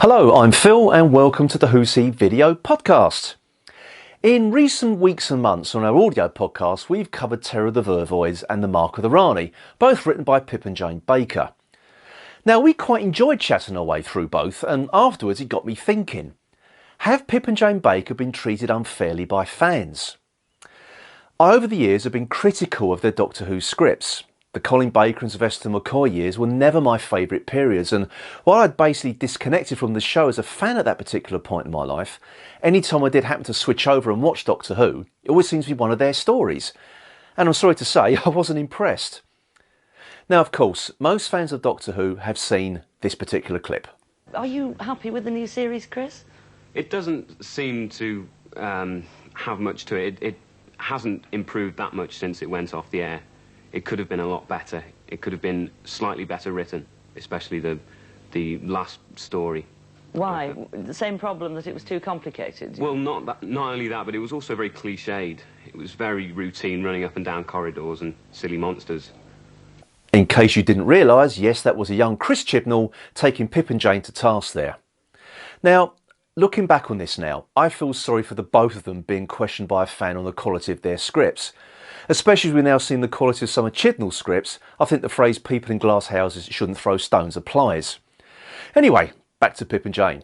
Hello, I'm Phil and welcome to the Who See video podcast. In recent weeks and months on our audio podcast, we've covered Terror of the Vervoids and The Mark of the Rani, both written by Pip and Jane Baker. Now, we quite enjoyed chatting our way through both, and afterwards it got me thinking, have Pip and Jane Baker been treated unfairly by fans? I, over the years, have been critical of their Doctor Who scripts. The Colin Baker and Sylvester McCoy years were never my favourite periods, and while I'd basically disconnected from the show as a fan at that particular point in my life, any time I did happen to switch over and watch Doctor Who, it always seems to be one of their stories. And I'm sorry to say, I wasn't impressed. Now, of course, most fans of Doctor Who have seen this particular clip. Are you happy with the new series, Chris? It doesn't seem to have much to it. It hasn't improved that much since it went off the air. It could have been a lot better. It could have been slightly better written, especially the last story. Why? The same problem that it was too complicated? Well, not only that, but it was also very cliched. It was very routine, running up and down corridors and silly monsters. In case you didn't realise, yes, that was a young Chris Chibnall taking Pip and Jane to task there. Now, looking back on this now, I feel sorry for the both of them being questioned by a fan on the quality of their scripts. Especially as we've now seen the quality of some of Chibnall's scripts, I think the phrase people in glass houses shouldn't throw stones applies. Anyway, back to Pip and Jane.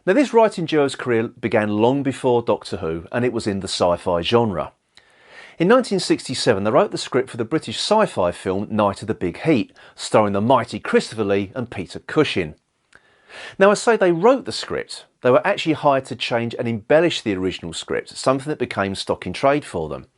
Now, this writing duo's career began long before Doctor Who, and it was in the sci-fi genre. In 1967, they wrote the script for the British sci-fi film Night of the Big Heat, starring the mighty Christopher Lee and Peter Cushing. Now, I say they wrote the script. They were actually hired to change and embellish the original script, something that became stock in trade for them.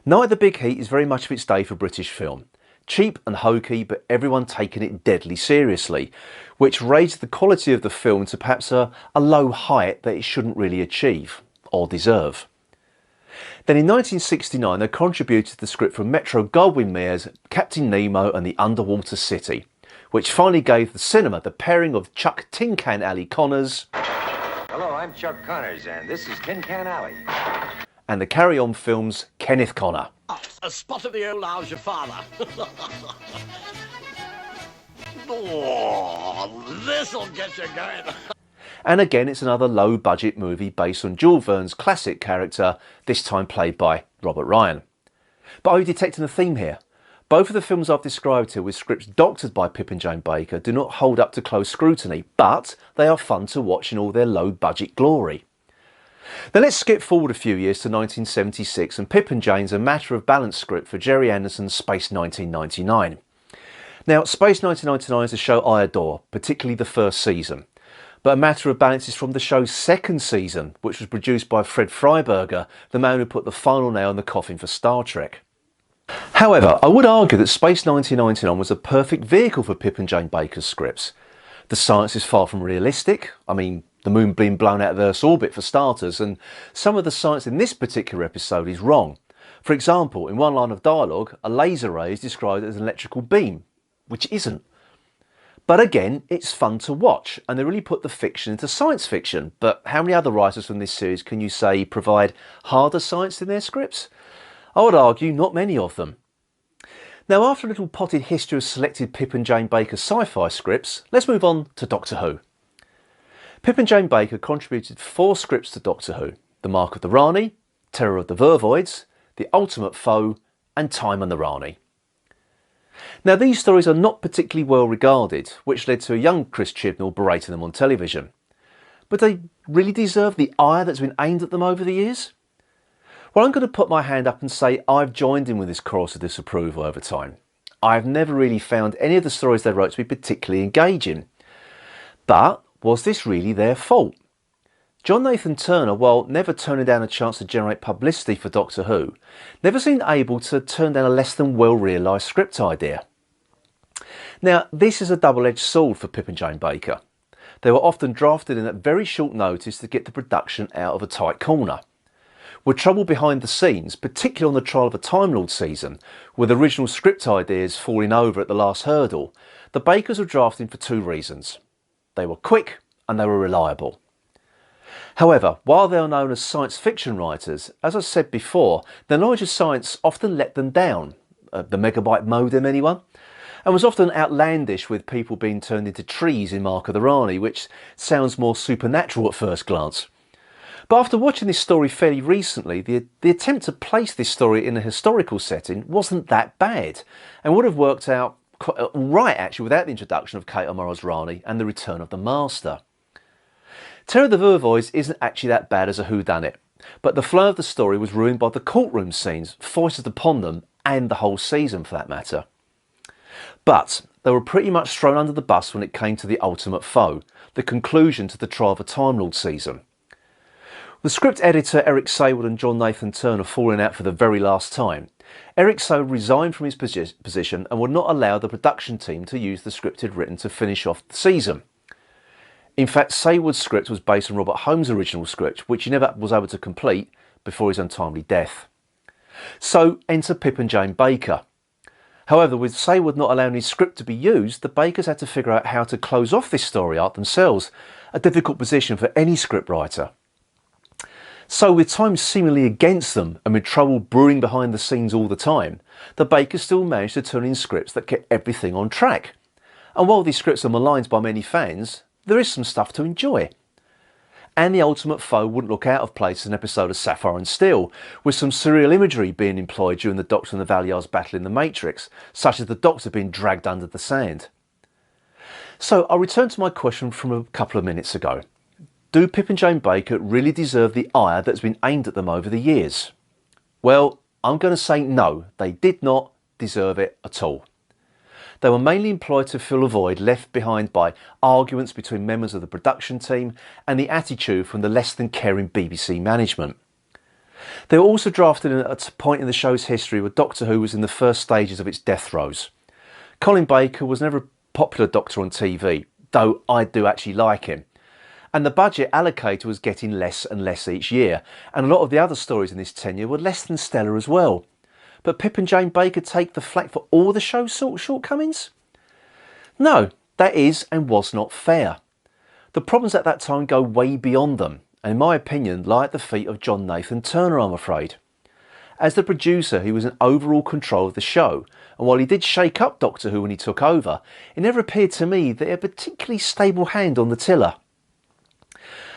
Night of the Big Heat is very much of its day for British film. Cheap and hokey, but everyone taking it deadly seriously, which raised the quality of the film to perhaps a low height that it shouldn't really achieve, or deserve. Then in 1969 they contributed to the script from Metro-Goldwyn-Mayer's Captain Nemo and the Underwater City, which finally gave the cinema the pairing of Chuck Tin Can Alley Connors. Hello, I'm Chuck Connors, and this is Tin Can Alley. And the Carry On film's Kenneth Connor. A spot of the old house, your father. Oh, this'll get you going. And again, it's another low-budget movie based on Jules Verne's classic character, this time played by Robert Ryan. But are you detecting a theme here? Both of the films I've described here with scripts doctored by Pip and Jane Baker do not hold up to close scrutiny, but they are fun to watch in all their low-budget glory. Then let's skip forward a few years to 1976 and Pip and Jane's A Matter of Balance script for Gerry Anderson's Space 1999. Now, Space 1999 is a show I adore, particularly the first season. But A Matter of Balance is from the show's second season, which was produced by Fred Freiberger, the man who put the final nail in the coffin for Star Trek. However, I would argue that Space 1999 was a perfect vehicle for Pip and Jane Baker's scripts. The science is far from realistic. I mean, the moon being blown out of Earth's orbit for starters, and some of the science in this particular episode is wrong. For example, in one line of dialogue, a laser ray is described as an electrical beam, which isn't. But again, it's fun to watch, and they really put the fiction into science fiction. But how many other writers from this series can you say provide harder science in their scripts? I would argue not many of them. Now, after a little potted history of selected Pip and Jane Baker sci-fi scripts, let's move on to Doctor Who. Pip and Jane Baker contributed 4 scripts to Doctor Who: The Mark of the Rani, Terror of the Vervoids, The Ultimate Foe, and Time on the Rani. Now, these stories are not particularly well regarded, which led to a young Chris Chibnall berating them on television. But they really deserve the ire that's been aimed at them over the years? Well, I'm going to put my hand up and say I've joined in with this chorus of disapproval over time. I've never really found any of the stories they wrote to be particularly engaging. But was this really their fault? John Nathan Turner, while never turning down a chance to generate publicity for Doctor Who, never seemed able to turn down a less than well realised script idea. Now, this is a double-edged sword for Pip and Jane Baker. They were often drafted in at very short notice to get the production out of a tight corner. With trouble behind the scenes, particularly on the Trial of a Time Lord season, with original script ideas falling over at the last hurdle, the Bakers were drafting for 2 reasons. They were quick and they were reliable. However, while they are known as science fiction writers, as I said before, their knowledge of science often let them down. The megabyte modem, anyone? and was often outlandish, with people being turned into trees in Mark of the Rani, which sounds more supernatural at first glance. But after watching this story fairly recently, the attempt to place this story in a historical setting wasn't that bad, and would have worked out quite right actually without the introduction of Kate O'Mara's Rani and the return of the Master. Terror of the Vervoids isn't actually that bad as a whodunit, but the flow of the story was ruined by the courtroom scenes foisted upon them, and the whole season for that matter. But they were pretty much thrown under the bus when it came to the ultimate foe, the conclusion to the Trial of a Time Lord season. With script editor Eric Saward and John Nathan Turner falling out for the very last time, Eric Saward resigned from his position and would not allow the production team to use the script he'd written to finish off the season. In fact, Saward's script was based on Robert Holmes' original script, which he never was able to complete before his untimely death. So enter Pip and Jane Baker. However, with Saward not allowing his script to be used, the Bakers had to figure out how to close off this story arc themselves, a difficult position for any scriptwriter. So with time seemingly against them and with trouble brewing behind the scenes all the time, the Bakers still managed to turn in scripts that kept everything on track. And while these scripts are maligned by many fans, there is some stuff to enjoy. And the ultimate foe wouldn't look out of place in an episode of Sapphire and Steel, with some surreal imagery being employed during the Doctor and the Valyar's battle in the Matrix, such as the Doctor being dragged under the sand. So I'll return to my question from a couple of minutes ago. Do Pip and Jane Baker really deserve the ire that's been aimed at them over the years? Well, I'm going to say no, they did not deserve it at all. They were mainly employed to fill a void left behind by arguments between members of the production team and the attitude from the less than caring BBC management. They were also drafted in at a point in the show's history where Doctor Who was in the first stages of its death throes. Colin Baker was never a popular Doctor on TV, though I do actually like him. And the budget allocated was getting less and less each year, and a lot of the other stories in this tenure were less than stellar as well. But Pip and Jane Baker take the flak for all the show's shortcomings? No, that is and was not fair. The problems at that time go way beyond them, and in my opinion lie at the feet of John Nathan Turner, I'm afraid. As the producer, he was in overall control of the show, and while he did shake up Doctor Who when he took over, it never appeared to me that he had a particularly stable hand on the tiller.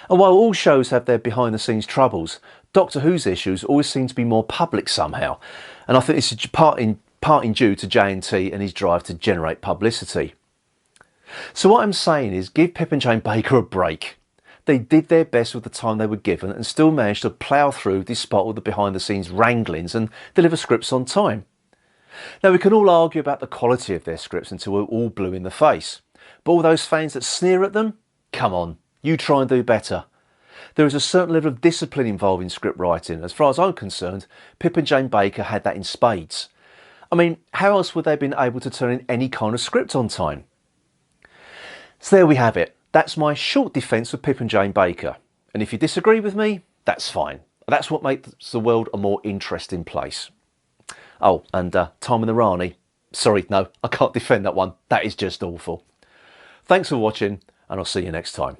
And while all shows have their behind-the-scenes troubles, Doctor Who's issues always seem to be more public somehow, and I think this is part in due to JNT and his drive to generate publicity. So what I'm saying is, give Pip and Jane Baker a break. They did their best with the time they were given and still managed to plough through despite all the behind-the-scenes wranglings and deliver scripts on time. Now we can all argue about the quality of their scripts until we're all blue in the face, but all those fans that sneer at them, come on. You try and do better. There is a certain level of discipline involved in script writing. As far as I'm concerned, Pip and Jane Baker had that in spades. I mean, how else would they have been able to turn in any kind of script on time? So there we have it. That's my short defence of Pip and Jane Baker. And if you disagree with me, that's fine. That's what makes the world a more interesting place. Oh, and Time in the Rani. Sorry, no, I can't defend that one. That is just awful. Thanks for watching, and I'll see you next time.